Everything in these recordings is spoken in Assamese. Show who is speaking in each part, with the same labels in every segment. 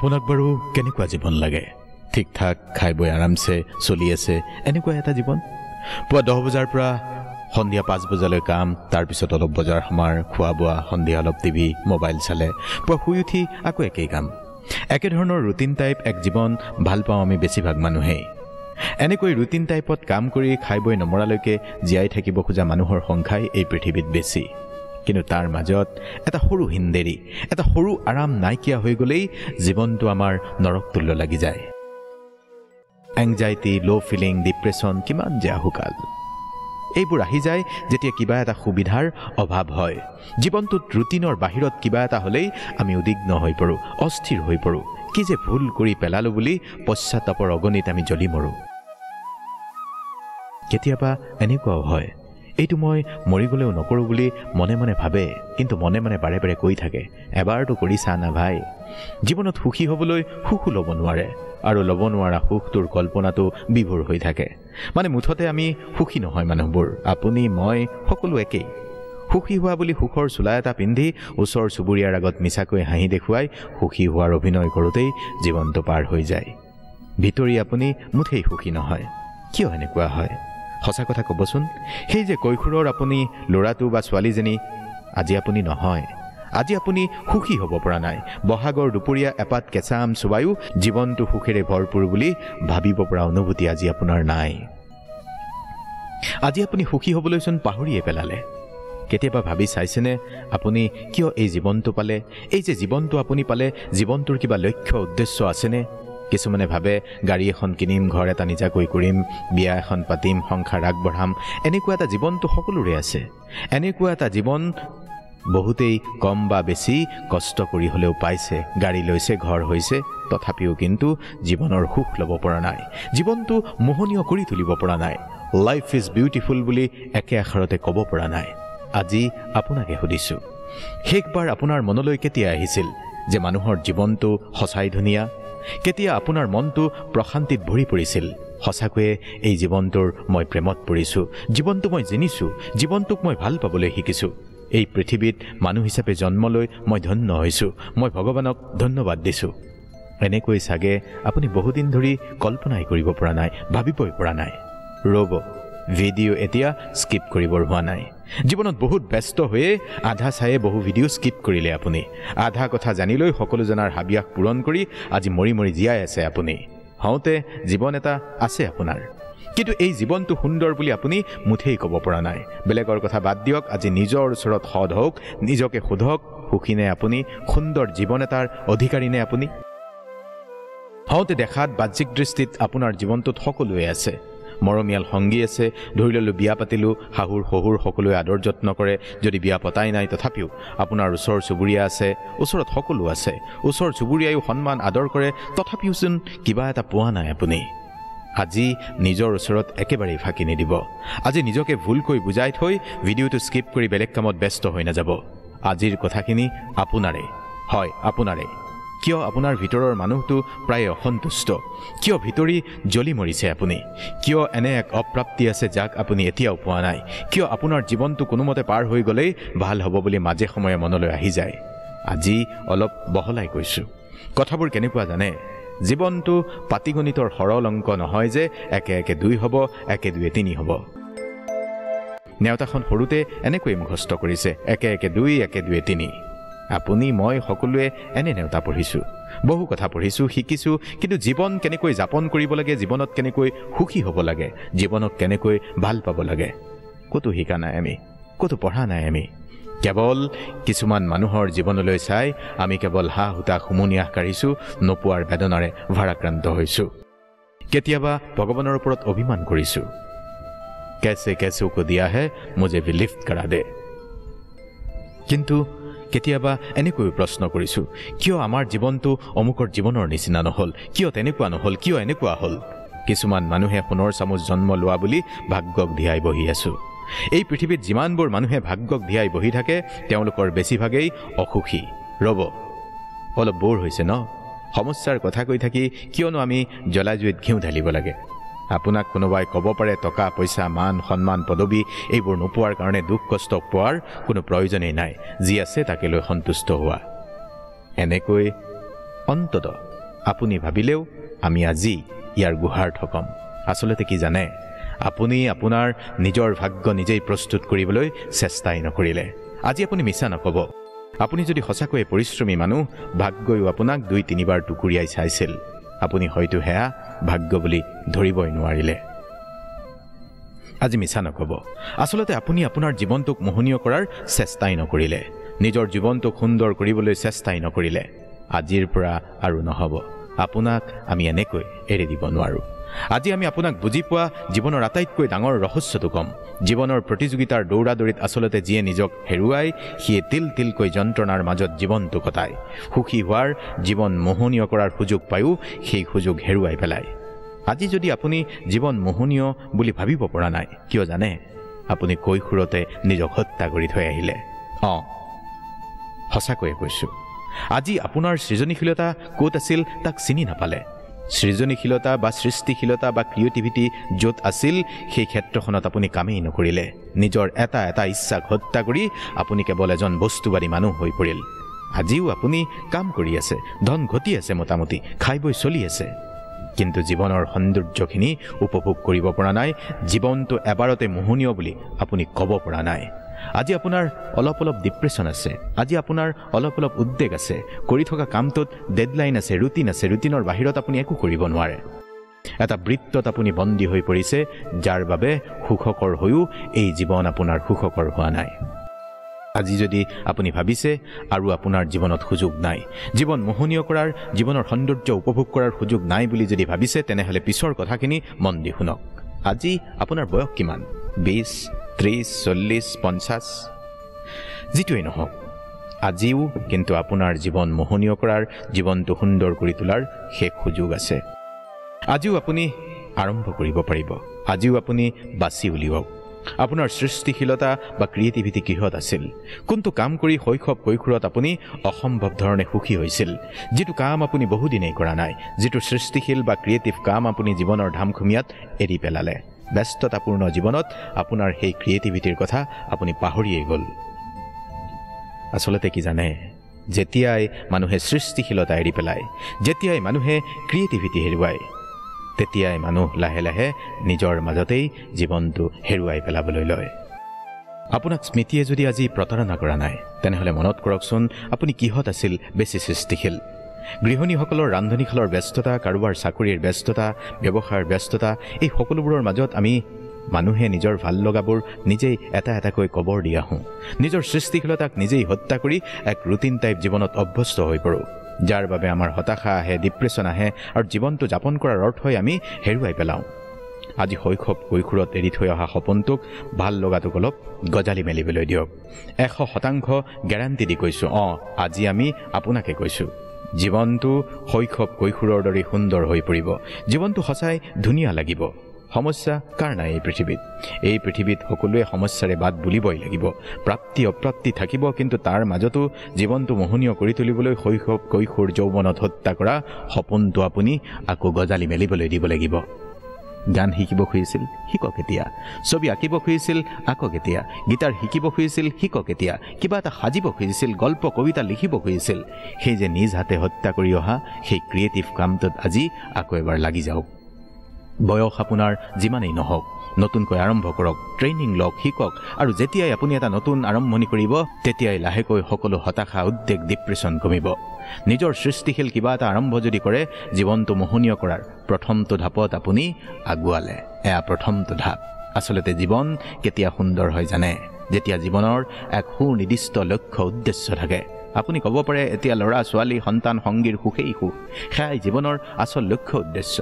Speaker 1: আপোনাক বাৰু কেনেকুৱা জীৱন লাগে? ঠিক ঠাক খাই বৈ আৰামছে চলি আছে এনেকুৱা এটা জীৱন? পুৱা 10 বজাৰ পৰা সন্ধিয়া 5 বজালৈ কাম, তাৰপিছত অলপ বজাৰ সমাৰ, খোৱা বোৱা, সন্ধিয়া অলপ টিভি মোবাইল চালে, পুৱা শুই উঠি আকৌ একেই কাম। একেধৰণৰ ৰুটিন টাইপ এক জীৱন ভাল পাওঁ আমি বেছিভাগ মানুহেই। এনেকৈ ৰুটিন টাইপত কাম কৰি খাই বৈ নমৰালৈকে জীয়াই থাকিব খোজা মানুহৰ সংখ্যাই এই পৃথিৱীত বেছি। কিন্তু তাৰ মাজত এটা সৰু হিন্দেৰি, এটা সৰু আৰাম নাইকিয়া হৈ গ'লেই জীৱনটো আমাৰ নৰকতুল্য লাগি যায়। এংজাইটি, ল' ফিলিং, ডিপ্ৰেশ্যন, কিমান যে আহুকাল। এইবোৰ আহি যায় যেতিয়া কিবা এটা সুবিধাৰ অভাৱ হয়। জীৱনটোত ৰুটিনৰ বাহিৰত কিবা এটা হ'লেই আমি উদ্বিগ্ন হৈ পৰোঁ, অস্থিৰ হৈ পৰোঁ। কি যে ভুল কৰি পেলালোঁ বুলি পশ্চাত্তাপৰ অগণিত আমি জ্বলি মৰোঁ। কেতিয়াবা এনেকুৱাও হয়, এইটো মই মৰি গ'লেও নকৰোঁ বুলি মনে মনে ভাবে, কিন্তু মনে মনে বাৰে বাৰে কৈ থাকে, এবাৰতো কৰি চা না ভাই। জীৱনত সুখী হ'বলৈ সুখো ল'ব নোৱাৰে, আৰু ল'ব নোৱাৰা সুখটোৰ কল্পনাটো বিভোৰ হৈ থাকে। মানে মুঠতে আমি সুখী নহয় মানুহবোৰ, আপুনি মই সকলো একেই। সুখী হোৱা বুলি সুখৰ চোলা এটা পিন্ধি ওচৰ চুবুৰীয়াৰ আগত মিছাকৈ হাঁহি দেখুৱাই সুখী হোৱাৰ অভিনয় কৰোঁতেই জীৱনটো পাৰ হৈ যায়। ভিতৰি আপুনি মুঠেই সুখী নহয়। কিয় এনেকুৱা হয়? সঁচা কথা ক'বচোন, সেই যে কৈশোৰৰ আপুনি ল'ৰাটো বা ছোৱালীজনী, আজি আপুনি নহয়। আজি আপুনি সুখী হ'ব পৰা নাই। বহাগৰ দুপৰীয়া এপাত কেঁচা আম চোবায়ো জীৱনটো সুখেৰে ভৰপূৰ বুলি ভাবিব পৰা অনুভূতি আজি আপোনাৰ নাই। আজি আপুনি সুখী হ'বলৈচোন পাহৰিয়ে পেলালে। কেতিয়াবা ভাবি চাইছেনে আপুনি কিয় এই জীৱনটো পালে? এই যে জীৱনটো আপুনি পালে, জীৱনটোৰ কিবা লক্ষ্য উদ্দেশ্য আছেনে? কিছুমানে ভাবে গাড়ী এখন কিনিম, ঘৰ এটা নিজাকৈ কৰিম, বিয়া এখন পাতিম, সংসাৰ আগবঢ়াম। এনেকুৱা এটা জীৱনটো সকলোৰে আছে। এনেকুৱা এটা জীৱন বহুতেই কম বা বেছি কষ্ট কৰি হ'লেও পাইছে, গাড়ী লৈছে, ঘৰ হৈছে। তথাপিও কিন্তু জীৱনৰ সুখ ল'ব পৰা নাই, জীৱনটো মোহনীয় কৰি তুলিব পৰা নাই। লাইফ ইজ বিউটিফুল বুলি একে আখৰতে ক'ব পৰা নাই। আজি আপোনাকে সুধিছোঁ, শেষবাৰ আপোনাৰ মনলৈ কেতিয়া আহিছিল যে মানুহৰ জীৱনটো সঁচাই ধুনীয়া? কেতিয়া আপোনাৰ মনটো প্ৰশান্তিত ভৰি পৰিছিল? সঁচাকৈয়ে এই জীৱনটোৰ মই প্ৰেমত পৰিছোঁ, জীৱনটো মই জিনিছোঁ, জীৱনটোক মই ভাল পাবলৈ শিকিছোঁ। এই পৃথিৱীত মানুহ হিচাপে জন্ম লৈ মই ধন্য হৈছোঁ, মই ভগৱানক ধন্যবাদ দিছোঁ। এনেকৈ চাগে আপুনি বহুদিন ধৰি কল্পনাই কৰিব পৰা নাই, ভাবিবই পৰা নাই। ৰ'ব, ভিডিঅ' এতিয়া স্কিপ কৰিবৰ হোৱা নাই। জীৱনত বহুত ব্যস্ত হৈয়ে আধা চায়ে বহু ভিডিঅ' স্কিপ কৰিলে আপুনি। আধা কথা জানি লৈ সকলো জনাৰ হাবিয়াস পূৰণ কৰি আজি মৰি মৰি জীয়াই আছে আপুনি। হওঁতে জীৱন এটা আছে আপোনাৰ, কিন্তু এই জীৱনটো সুন্দৰ বুলি আপুনি মুঠেই ক'ব পৰা নাই। বেলেগৰ কথা বাদ দিয়ক, আজি নিজৰ ওচৰত সদ হওক, নিজকে সোধক, সুখীনে আপুনি? সুন্দৰ জীৱন এটাৰ অধিকাৰী নে আপুনি? হওঁতে দেখাত বাহ্যিক দৃষ্টিত আপোনাৰ জীৱনটোত সকলোৱে আছে। মৰমীয়াল সংগী আছে, ধৰি ল'লোঁ বিয়া পাতিলোঁ, শাহুৰ শহুৰ সকলোৱে আদৰ যত্ন কৰে। যদি বিয়া পতাই নাই তথাপিও আপোনাৰ ওচৰ চুবুৰীয়া আছে, ওচৰত সকলো আছে। ওচৰ চুবুৰীয়ায়ো সন্মান আদৰ কৰে, তথাপিওচোন কিবা এটা পোৱা নাই আপুনি। আজি নিজৰ ওচৰত একেবাৰেই ফাঁকি নিদিব। আজি নিজকে ভুলকৈ বুজাই থৈ ভিডিঅ'টো স্কিপ কৰি বেলেগ কামত ব্যস্ত হৈ নাযাব। আজিৰ কথাখিনি আপোনাৰে, হয় আপোনাৰে। কিয় আপোনাৰ ভিতৰৰ মানুহটো প্ৰায় অসন্তুষ্ট? কিয় ভিতৰি জ্বলি মৰিছে আপুনি? কিয় এনে এক অপ্ৰাপ্তি আছে যাক আপুনি এতিয়াও পোৱা নাই? কিয় আপোনাৰ জীৱনটো কোনোমতে পাৰ হৈ গ'লেই ভাল হ'ব বুলি মাজে সময়ে মনলৈ আহি যায়? আজি অলপ বহলাই কৈছোঁ। কথাবোৰ কেনেকুৱা জানে? জীৱনটো পাটিগণিতৰ সৰল অংক নহয় যে 1 × 1 = 2 হ'ব, 1 × 2 = 3 হ'ব। নেওতাখন সৰুতে এনেকৈ মুখস্থ কৰিছে, 1 × 1 = 2, 1 × 2 = 3। আপুনি মই সকলোৱে এনে নেওতা পঢ়িছোঁ, বহু কথা পঢ়িছোঁ, শিকিছোঁ, কিন্তু জীৱন কেনেকৈ যাপন কৰিব লাগে, জীৱনত কেনেকৈ সুখী হ'ব লাগে, জীৱনক কেনেকৈ ভাল পাব লাগে, ক'তো শিকা নাই আমি, ক'তো পঢ়া নাই আমি। কেৱল কিছুমান মানুহৰ জীৱনলৈ চাই আমি কেৱল হাঁহ হুতাশ হুমুনিয়াহ কাঢ়িছোঁ, নোপোৱাৰ বেদনাৰে ভাৰাক্ৰান্ত হৈছোঁ। কেতিয়াবা ভগৱানৰ ওপৰত অভিমান কৰিছোঁ, कैसे कैसे को दिया है मुझे भी लिफ्ट करा दे। কিন্তু কেতিয়াবা এনেকৈ প্ৰশ্ন কৰিছোঁ, কিয় আমাৰ জীৱনটো অমুকৰ জীৱনৰ নিচিনা নহ'ল? কিয় তেনেকুৱা নহ'ল? কিয় এনেকুৱা হ'ল? কিছুমান মানুহে সোণৰ চামুচ জন্ম লোৱা বুলি ভাগ্যক ধিয়াই বহি আছোঁ। এই পৃথিৱীত যিমানবোৰ মানুহে ভাগ্যক ধিয়াই বহি থাকে তেওঁলোকৰ বেছিভাগেই অসুখী। ৰ'ব, অলপ বৰ হৈছে ন? সমস্যাৰ কথা কৈ থাকি কিয়নো আমি জ্বলাজুইত ঘিউ ঢালিব লাগে? আপোনাক কোনোবাই ক'ব পাৰে টকা পইচা মান সন্মান পদবী এইবোৰ নোপোৱাৰ কাৰণে দুখ কষ্ট পোৱাৰ কোনো প্ৰয়োজনেই নাই, যি আছে তাকে লৈ সন্তুষ্ট হোৱা। এনেকৈ অন্ততঃ আপুনি ভাবিলেও আমি আজি ইয়াৰ গুহাৰ ঠকম। আচলতে কি জানে, আপুনি আপোনাৰ নিজৰ ভাগ্য নিজেই প্ৰস্তুত কৰিবলৈ চেষ্টাই নকৰিলে। আজি আপুনি মিছা নক'ব। আপুনি যদি সঁচাকৈয়ে পৰিশ্ৰমী মানুহ, ভাগ্যইও আপোনাক 2-3বাৰ টুকুৰিয়াই চাইছিল। আপুনি হয়তো সেয়া ভাগ্য বুলি ধৰিবই নোৱাৰিলে। আজি মিছা নক'ব। আচলতে আপুনি আপোনাৰ জীৱনটোক মোহনীয় কৰাৰ চেষ্টাই নকৰিলে, নিজৰ জীৱনটোক সুন্দৰ কৰিবলৈ চেষ্টাই নকৰিলে। আজিৰ পৰা আৰু নহ'ব। আপোনাক আমি এনেকৈ এৰি দিব নোৱাৰোঁ। আজি আমি আপোনাক বুজি পোৱা জীৱনৰ আটাইতকৈ ডাঙৰ ৰহস্যটো ক'ম। জীৱনৰ প্ৰতিযোগিতাৰ দৌৰাদৌৰিত আচলতে যিয়ে নিজক হেৰুৱাই, সিয়ে তিল তিলকৈ যন্ত্ৰণাৰ মাজত জীৱনটো কটায়। সুখী হোৱাৰ, জীৱন মোহনীয় কৰাৰ সুযোগ পায়ো সেই সুযোগ হেৰুৱাই পেলায়। আজি যদি আপুনি জীৱন মোহনীয় বুলি ভাবিব পৰা নাই, কিয় জানে? আপুনি কৈশোৰতে নিজক হত্যা কৰি থৈ আহিলে। সঁচাকৈয়ে কৈছোঁ, আজি আপোনাৰ সৃজনীশীলতা ক'ত আছিল তাক চিনি নাপালে। সৃজনীশীলতা বা সৃষ্টিশীলতা বা ক্ৰিয়েটিভিটি য'ত আছিল, সেই ক্ষেত্ৰখনত আপুনি কামেই নকৰিলে। নিজৰ এটা এটা ইচ্ছাক হত্যা কৰি আপুনি কেৱল এজন বস্তুবাদী মানুহ হৈ পৰিল। আজিও আপুনি কাম কৰি আছে, ধন ঘটি আছে, মোটামুটি খাই বৈ চলি আছে, কিন্তু জীৱনৰ সৌন্দৰ্যখিনি উপভোগ কৰিব পৰা নাই। জীৱনটো এবাৰতে মোহনীয় বুলি আপুনি ক'ব পৰা নাই। আজি আপোনাৰ অলপ অলপ ডিপ্ৰেশ্যন আছে, আজি আপোনাৰ অলপ অলপ উদ্বেগ আছে, কৰি থকা কামটোত ডেডলাইন আছে, ৰুটিন আছে, ৰুটিনৰ বাহিৰত আপুনি একো কৰিব নোৱাৰে। এটা বৃত্তত আপুনি বন্দী হৈ পৰিছে, যাৰ বাবে সুখকৰ হৈও এই জীৱন আপোনাৰ সুখকৰ হোৱা নাই। আজি যদি আপুনি ভাবিছে আৰু আপোনাৰ জীৱনত সুযোগ নাই, জীৱন মোহনীয় কৰাৰ, জীৱনৰ সৌন্দৰ্য উপভোগ কৰাৰ সুযোগ নাই বুলি যদি ভাবিছে, তেনেহ'লে পিছৰ কথাখিনি মন দি শুনক। আজি আপোনাৰ বয়স কিমান? 20, 30, 40, 50? যিটোৱেই নহওক, আজিও কিন্তু আপোনাৰ জীৱন মোহনীয় কৰাৰ, জীৱনটো সুন্দৰ কৰি তোলাৰ শেষ সুযোগ আছে। আজিও আপুনি আৰম্ভ কৰিব পাৰিব। আজিও আপুনি বাছি উলিয়াওক। আপোনাৰ সৃষ্টিশীলতা বা ক্ৰিয়েটিভিটি কিহত আছিল? কোনটো কাম কৰি শৈশৱ কৈশোৰত আপুনি অসম্ভৱ ধৰণে সুখী হৈছিল? যিটো কাম আপুনি বহুদিনেই কৰা নাই, যিটো সৃষ্টিশীল বা ক্ৰিয়েটিভ কাম আপুনি জীৱনৰ ধামখুমীয়াত এৰি পেলালে। ব্যস্ততাপূৰ্ণ জীৱনত আপোনাৰ সেই ক্ৰিয়েটিভিটিৰ কথা আপুনি পাহৰিয়েই গ'ল। আচলতে কি জানে, যেতিয়াই মানুহে সৃষ্টিশীলতা এৰি পেলায়, যেতিয়াই মানুহে ক্ৰিয়েটিভিটি হেৰুৱায়, তেতিয়াই মানুহ লাহে লাহে নিজৰ মাজতেই জীৱনটো হেৰুৱাই পেলাবলৈ লয়। আপোনাক স্মৃতিয়ে যদি আজি প্ৰতাৰণা কৰা নাই, তেনেহ'লে মনত কৰকচোন আপুনি কিহত আছিল বেছি সৃষ্টিশীল। গৃহিণীসকলৰ ৰান্ধনীশালৰ ব্যস্ততা, কাৰোবাৰ চাকৰিৰ ব্যস্ততা, ব্যৱসায়ৰ ব্যস্ততা, এই সকলোবোৰৰ মাজত আমি মানুহে নিজৰ ভাল লগাবোৰ নিজেই এটা এটাকৈ কবৰ দি আহোঁ। নিজৰ সৃষ্টিশীলতাক নিজেই হত্যা কৰি এক ৰুটিন টাইপ জীৱনত অভ্যস্ত হৈ পৰোঁ, যাৰ বাবে আমাৰ হতাশা আহে, ডিপ্ৰেশ্যন আহে আৰু জীৱনটো যাপন কৰাৰ অৰ্থই আমি হেৰুৱাই পেলাওঁ। আজি শৈশৱ কৈশোৰত এৰি থৈ অহা সপোনটোক, ভাল লগাটোক অলপ গজালি মেলিবলৈ দিয়ক। 100% গেৰাণ্টি দি কৈছোঁ, আজি আমি আপোনাকে কৈছোঁ, জীৱনটো শৈশৱ কৈশোৰৰ দৰে সুন্দৰ হৈ পৰিব। জীৱনটো সঁচাই ধুনীয়া লাগিব। সমস্যা কাৰ নাই এই পৃথিৱীত? এই পৃথিৱীত সকলোৱে সমস্যাৰে বাট বুলিবই লাগিব। প্ৰাপ্তি অপ্ৰাপ্তি থাকিব, কিন্তু তাৰ মাজতো জীৱনটো মোহনীয় কৰি তুলিবলৈ শৈশৱ কৈশোৰ যৌৱনত হত্যা কৰা সপোনটো আপুনি আকৌ গজালি মেলিবলৈ দিব লাগিব। গান শিকিব খুজিছিল, শিকক এতিয়া। ছবি আঁকিব খুজিছিল, আঁকক এতিয়া। গীটাৰ শিকিব খুজিছিল, শিকক এতিয়া। কিবা এটা সাজিব খুজিছিল, গল্প কবিতা লিখিব খুজিছিল, সেই যে নিজ হাতে হত্যা কৰি অহা সেই ক্ৰিয়েটিভ কামটোত আজি আকৌ এবাৰ লাগি যাওক। বয়স আপোনাৰ যিমানেই নহওক, নতুনকৈ আৰম্ভ কৰক, ট্ৰেইনিং লওক, শিকক, আৰু যেতিয়াই আপুনি এটা নতুন আৰম্ভণি কৰিব, তেতিয়াই লাহেকৈ সকলো হতাশা, উদ্বেগ, ডিপ্ৰেশ্যন কমিব। নিজৰ সৃষ্টিশীল কিবা এটা আৰম্ভ যদি কৰে, জীৱনটো মোহনীয় কৰাৰ প্ৰথমটো ঢাপত আপুনি আগুৱালে। এয়া প্ৰথমটো ঢাপ। আচলতে জীৱন কেতিয়া সুন্দৰ হয় জানে? যেতিয়া জীৱনৰ এক সুনিৰ্দিষ্ট লক্ষ্য উদ্দেশ্য থাকে। আপুনি ক'ব পাৰে, এতিয়া ল'ৰা ছোৱালী, সন্তান সংগীৰ সুখেই সুখ, সেয়াই জীৱনৰ আচল লক্ষ্য উদ্দেশ্য।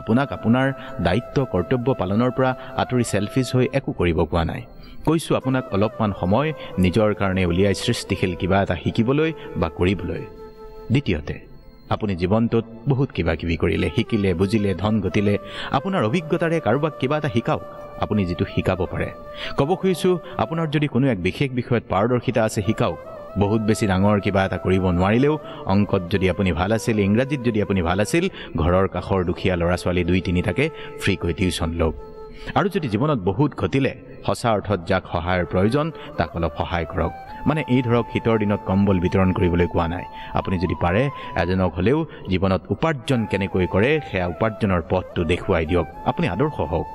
Speaker 1: আপোনাক আপোনাৰ দায়িত্ব কৰ্তব্য পালনৰ পৰা আঁতৰি চেলফিছ হৈ একো কৰিব কোৱা নাই। কৈছোঁ আপোনাক অলপমান সময় নিজৰ কাৰণে উলিয়াই সৃষ্টিশীল কিবা এটা শিকিবলৈ বা কৰিবলৈ। দ্বিতীয়তে, আপুনি জীৱনটোত বহুত কিবা কিবি কৰিলে, শিকিলে, বুজিলে, ধন ঘটিলে। আপোনাৰ অভিজ্ঞতাৰে কাৰোবাক কিবা এটা শিকাওক, আপুনি যিটো শিকাব পাৰে। ক'ব খুজিছোঁ, আপোনাৰ যদি কোনো এক বিশেষ বিষয়ত পাৰদৰ্শিতা আছে, শিকাওক। বহুত বেছি ডাঙৰ কিবা এটা কৰিব নোৱাৰিলেও, অংকত যদি আপুনি ভাল আছিল, ইংৰাজীত যদি আপুনি ভাল আছিল, ঘৰৰ কাষৰ দুখীয়া ল'ৰা ছোৱালী 2-3টাকে ফ্ৰীকৈ টিউশ্যন লওক। আৰু যদি জীৱনত বহুত ঘটিলে সঁচা অৰ্থত যাক সহায়ৰ প্ৰয়োজন তাক অলপ সহায় কৰক। মানে এই ধৰক শীতৰ দিনত কম্বল বিতৰণ কৰিবলৈ কোৱা নাই, আপুনি যদি পাৰে এজনক হ'লেও জীৱনত উপাৰ্জন কেনেকৈ কৰে সেয়া উপাৰ্জনৰ পথটো দেখুৱাই দিয়ক। আপুনি আদৰ্শ হওক।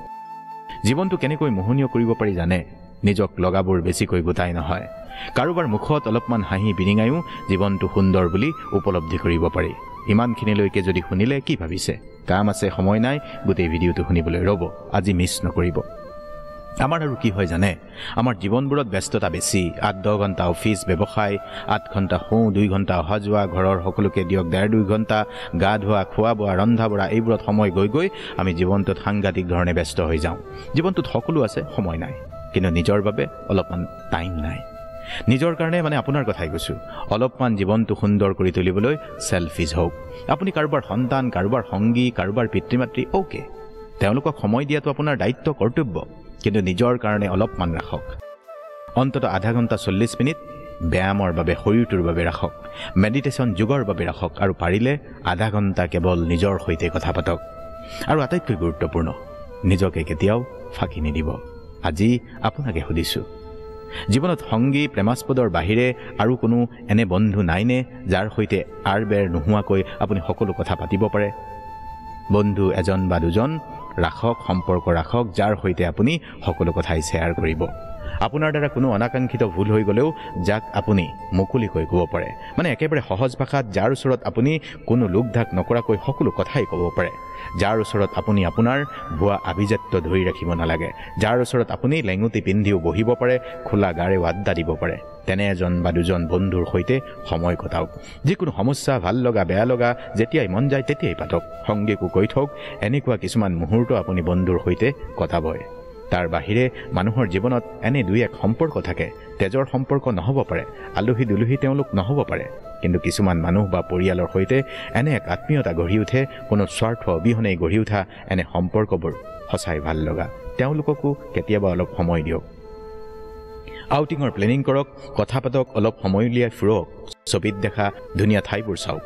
Speaker 1: জীৱনটো কেনেকৈ মোহনীয় কৰিব পাৰি জানে? নিজক লগাবোৰ বেছিকৈ গোটাই নহয়, কাৰোবাৰ মুখত অলপমান হাঁহি বিৰিঙায়ো জীৱনটো সুন্দৰ বুলি উপলব্ধি কৰিব পাৰি। ইমানখিনিলৈকে যদি শুনিলে কি ভাবিছে? কাম আছে, সময় নাই, গোটেই ভিডিঅ'টো শুনিবলৈ ৰ'ব, আজি মিছ নকৰিব। আমাৰ আৰু কি হয় জানে? আমাৰ জীৱনবোৰত ব্যস্ততা বেছি। 8-10 ঘণ্টা অফিচ ব্যৱসায়, 8 ঘণ্টা শুওঁ, 2 ঘণ্টা অহা যোৱা, ঘৰৰ সকলোকে দিয়ক 1.5-2 ঘণ্টা, গা ধোৱা, খোৱা বোৱা, ৰন্ধা বঢ়া, এইবোৰত সময় গৈ গৈ আমি জীৱনটোত সাংঘাতিক ধৰণে ব্যস্ত হৈ যাওঁ। জীৱনটোত সকলো আছে, সময় নাই, কিন্তু নিজৰ বাবে অলপমান টাইম নাই। নিজৰ কাৰণে মানে আপোনাৰ কথাই কৈছোঁ, অলপমান জীৱনটো সুন্দৰ কৰি তুলিবলৈ চেলফিছ হওক। আপুনি কাৰোবাৰ সন্তান, কাৰোবাৰ সংগী, কাৰোবাৰ পিতৃ মাতৃ, অ'কে, তেওঁলোকক সময় দিয়াটো আপোনাৰ দায়িত্ব, কৰ্তব্য, কিন্তু নিজৰ কাৰণে অলপমান ৰাখক। অন্ততঃ আধা ঘণ্টা 40 মিনিট ব্যায়ামৰ বাবে, শৰীৰটোৰ বাবে ৰাখক, মেডিটেশ্যন যোগৰ বাবে ৰাখক, আৰু পাৰিলে আধা ঘণ্টা কেৱল নিজৰ সৈতে কথা পাতক। আৰু আটাইতকৈ গুৰুত্বপূৰ্ণ, নিজকে কেতিয়াও ফাঁকি নিদিব। আজি আপোনাকে সুধিছোঁ, জীৱনত সংগী প্ৰেমাস্পদৰ বাহিৰে আৰু কোনো এনে বন্ধু নাইনে যাৰ সৈতে আৰ বেৰ নোহোৱাকৈ আপুনি সকলো কথা পাতিব পাৰে? বন্ধু এজন বা দুজন ৰাখক, সম্পৰ্ক ৰাখক, যাৰ সৈতে আপুনি সকলো কথাই শ্বেয়াৰ কৰিব। আপোনাৰ দ্বাৰা কোনো অনাকাংক্ষিত ভুল হৈ গ'লেও যাক আপুনি মুকলিকৈ ক'ব পাৰে, মানে একেবাৰে সহজ ভাষাত যাৰ ওচৰত আপুনি কোনো লোকঢাক নকৰাকৈ সকলো কথাই ক'ব পাৰে, যাৰ ওচৰত আপুনি আপোনাৰ ভুৱা আভিজাত্য ধৰি ৰাখিব নালাগে, যাৰ ওচৰত আপুনি লেঙুটি পিন্ধিও বহিব পাৰে, খোলা গাৰেও আড্ডা দিব পাৰে, তেনে এজন বা দুজন বন্ধুৰ সৈতে সময় কটাওক। যিকোনো সমস্যা, ভাল লগা বেয়া লগা, যেতিয়াই মন যায় তেতিয়াই পাতক। সংগীকো কৈ থওক, এনেকুৱা কিছুমান মুহূৰ্ত আপুনি বন্ধুৰ সৈতে কটাবই। তাৰ বাহিৰে মানুহৰ জীৱনত এনে 2-1 সম্পৰ্ক থাকে। তেজৰ সম্পৰ্ক নহ'ব পাৰে, আলহী দুলহী তেওঁলোক নহ'ব পাৰে, কিন্তু কিছুমান মানুহ বা পৰিয়ালৰ সৈতে এনে এক আত্মীয়তা গঢ়ি উঠে, কোনো স্বাৰ্থ অবিহনে গঢ়ি উঠা এনে সম্পৰ্কবোৰ সঁচাই ভাল লগা। তেওঁলোককো কেতিয়াবা অলপ সময় দিয়ক। আউটিঙৰ প্লেনিং কৰক, কথা পাতক, অলপ সময় উলিয়াই ফুৰক, ছবিত দেখা ধুনীয়া ঠাইবোৰ চাওক।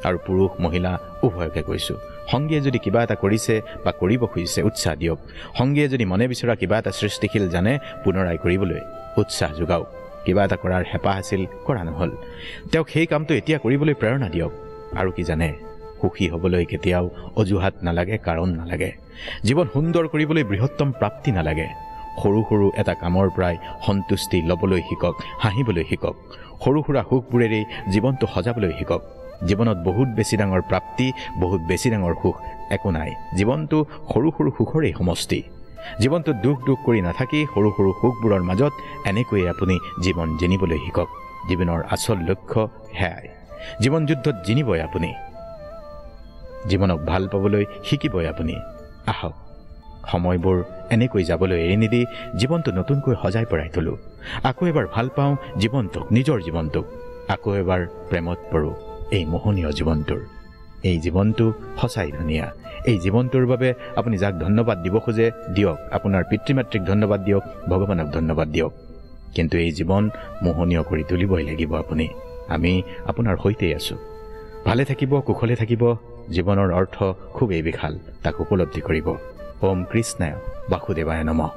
Speaker 1: আৰু পুৰুষ মহিলা উভয়কে কৈছোঁ, সংগীয়ে যদি কিবা এটা কৰিছে বা কৰিব খুজিছে উৎসাহ দিয়ক। সংগীয়ে যদি মনে বিচৰা কিবা এটা সৃষ্টিশীল জানে পুনৰাই কৰিবলৈ উৎসাহ যোগাওক। কিবা এটা কৰাৰ হেঁপাহ আছিল, কৰা নহ'ল, তেওঁক সেই কামটো এতিয়া কৰিবলৈ প্ৰেৰণা দিয়ক। আৰু কি জানে, সুখী হ'বলৈ কেতিয়াও অজুহাত নালাগে, কাৰণ নালাগে। জীৱন সুন্দৰ কৰিবলৈ বৃহত্তম প্ৰাপ্তি নালাগে। সৰু সৰু এটা কামৰ পৰাই সন্তুষ্টি ল'বলৈ শিকক, হাঁহিবলৈ শিকক। সৰু সুৰা সুখবোৰেৰেই জীৱনটো সজাবলৈ শিকক। জীৱনত বহুত বেছি ডাঙৰ প্ৰাপ্তি, বহুত বেছি ডাঙৰ সুখ একো নাই। জীৱনটো সৰু সৰু সুখৰেই সমষ্টি। জীৱনটোত দুখ কৰি নাথাকি সৰু সৰু সুখবোৰৰ মাজত এনেকৈয়ে আপুনি জীৱন জিনিবলৈ শিকক। জীৱনৰ আচল লক্ষ্য সেয়াই। জীৱন যুদ্ধত জিনিবই আপুনি, জীৱনক ভাল পাবলৈ শিকিবই আপুনি। আহক, সময়বোৰ এনেকৈ যাবলৈ এৰি নিদি জীৱনটো নতুনকৈ সজাই পৰাই তোলোঁ। আকৌ এবাৰ ভাল পাওঁ জীৱনটোক, নিজৰ জীৱনটোক। আকৌ এবাৰ প্ৰেমত পৰোঁ এই মোহনীয় জীৱনটোৰ। এই জীৱনটো সঁচাই ধুনীয়া। এই জীৱনটোৰ বাবে আপুনি যাক ধন্যবাদ দিব খোজে দিয়ক, আপোনাৰ পিতৃ মাতৃক ধন্যবাদ দিয়ক, ভগৱানক ধন্যবাদ দিয়ক, কিন্তু এই জীৱন মোহনীয় কৰি তুলিবই লাগিব আপুনি। আমি আপোনাৰ সৈতেই আছোঁ। ভালে থাকিব, কুশলে থাকিব। জীৱনৰ অৰ্থ খুবেই বিশাল, তাক উপলব্ধি কৰিব। ওম কৃষ্ণায় বাসুদেৱায় নমঃ।